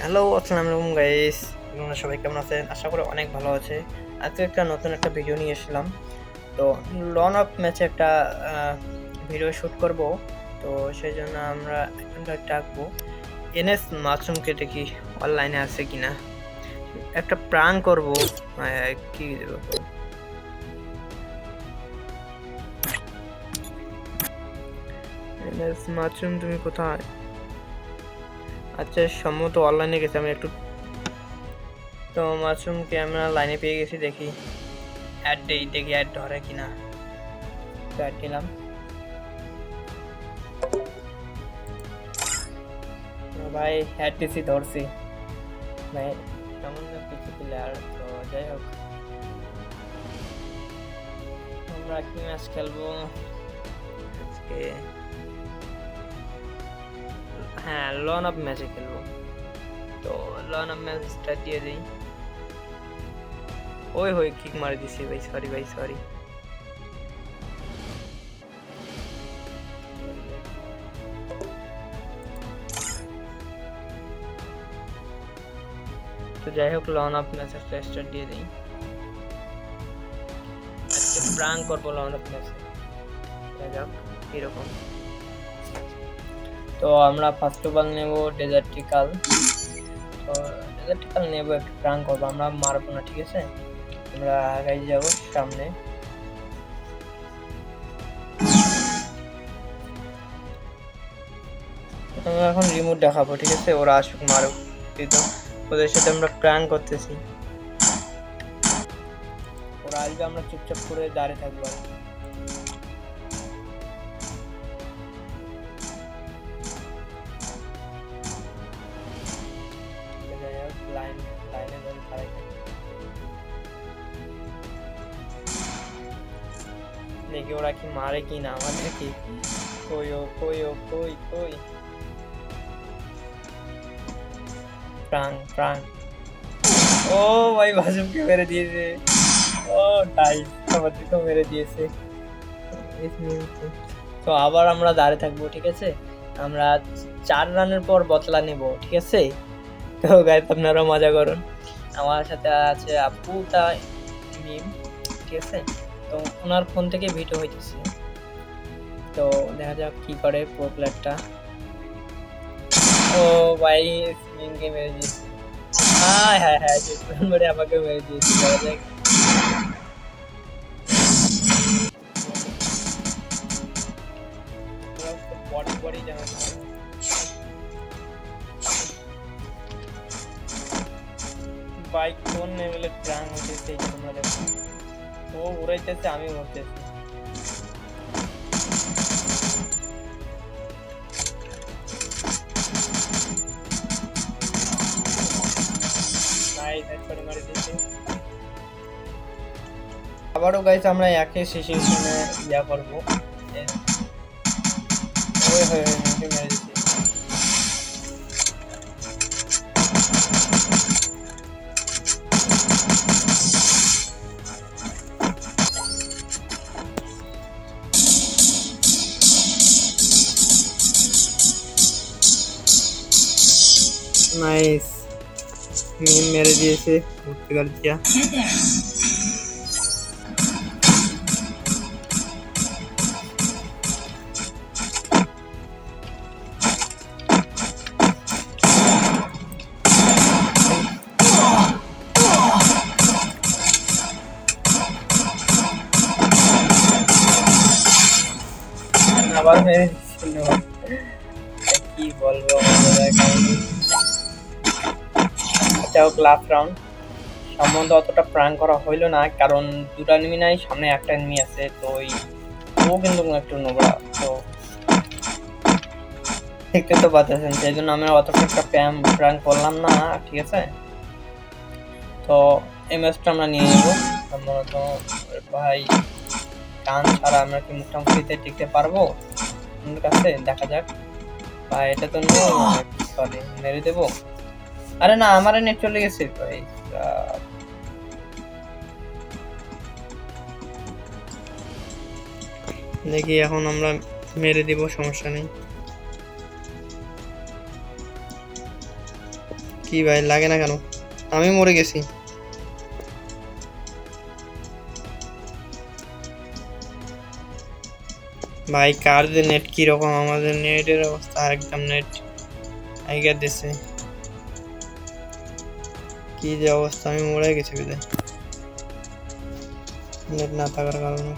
Hello, আসসালামু আলাইকুম guys. তোমরা সবাই কেমন আছেন? আশা করি অনেক ভালো আছে। আজকে একটা নতুন একটা ভিডিও নিয়ে এসেছিলাম। তো লন অফ ম্যাচে একটা ভিডিও শুট করব। তো সেই জন্য আমরা এখানটা ডাকবো এনএস মাসুমকে, দেখি অনলাইনে আছে কিনা। একটা প্রাঙ্ক করব। কি দেবো? এনএস মাসুম, তুমি কোথায়? আচ্ছা, সম্ভবত অনলাইনে গেছে। আমি একটু তো মাসুমকে আমরা লাইনে পেয়ে গেছি, দেখি অ্যাড দেই, দেখি অ্যাড ধরে কিনা। অ্যাড দিলাম। ভাই অ্যাড দিছি, ধরছি ভাই। সামান্য কিছু প্লেয়ার। তো যাই হোক, আমরা কি ম্যাচ খেলবো আজকে? হ্যাঁ, লন অফ ম্যাচে খেলবো। তো লন অফ ম্যাচটা দিয়ে দিই। ওই হই কিক মারি দিছি ভাই, সরি ভাই, সরি। তো যাই হোক, লন অফ ম্যাচের ফ্ল্যাশটা দিয়ে দিই। আজকে প্রাঙ্ক করবো লন অফ ম্যাচে। যাই হোক এরকম। তো আমরা ফার্স্ট অফ অল নেবো ডেজার্টিকাল। তো ডেজার্টিকাল নেবো, একটু প্রাঙ্ক করবো। আমরা মারবো না, ঠিক আছে? আমরা আগাই যাবো সামনে। আমরা এখন রিমোট দেখাবো, ঠিক আছে? ওরা আসুক, মারুক, কিন্তু ওদের সাথে আমরা প্র্যাঙ্ক করতেছি। ওরা আসবে, আমরা চুপচাপ করে দাঁড়িয়ে থাকবো। দেখি ওরা কি মারে কি না আমাদের কি। কই ও, কই ও, কই কই। Prank prank. ও ভাই, ভাজুমকে মেরে দিয়েছে। ও গাইস, আমাদেরকেও মেরে দিয়েছে। তো আবার আমরা দাঁড়িয়ে থাকবো, ঠিক আছে? আমরা 4 রানের পর বদলা নিব, ঠিক আছে? তো গাইস, আপনারা মজা করুন। আমার সাথে আছে আপুটা মিম, ঠিক আছে? তো ওনার ফোন থেকে ভিডিও হইতেছে। তো দেখা যাক কি করে প্রো প্লেয়ারটা। ও ভাই, মিমকে মেরে দিয়েছে। হ্যাঁ হ্যাঁ হ্যাঁ, মেরে আমাকে মেরে দিয়েছে। দেখা যাক। বডি বডি জানা বাইক কোন লেভেলে প্রাণ হইতেছে তোমরা দেখো। ও উড়াইতেছে, আমি উড়তেছি। নাইস, হেড করে মারি দিয়েছে। আবারও গাইস, আমরা একই সিচুয়েশনে ইয়া করবো। ওই হয়ে মুখে মেরে দিচ্ছি। নাইস, মিম মেরে দিয়েছে। উঠতে গেল দিয়া। আবার মেরে দিচ্ছিল। কি বলবো, আচ্ছা হোক, লাস্ট রাউন্ড। সম্বন্ধে অতটা প্রাণ করা হইলো না, কারণ দুটা এনিমি নাই, সামনে একটা এনিমি আছে। তো ও কিন্তু একটু নোংরা। তো দেখতে তো পাচ্ছেন, সেই জন্য আমরা অতটা একটা প্রাণ করলাম না, ঠিক আছে? তো এই ম্যাচটা আমরা নিয়ে নেবো সম্ভবত। ভাই, টান ছাড়া আমরা কি মোটামুটিতে টিকতে পারবো আমাদের কাছে? দেখা যাক। ভাই এটা তো সরি, মেরে দেবো। আরে না, আমার নেট চলে গেছে ভাই। দেখি এখন আমরা মেরে দিব, সমস্যা নেই। কি ভাই লাগে না কেন? আমি মরে গেছি। ভাই কার যে নেট কিরকম, আমাদের নেটের অবস্থা একদম নেট আইগা দিছে। কি যে অবস্থা, আমি মরে গেছি বিদায় নেট না থাকার কারণে।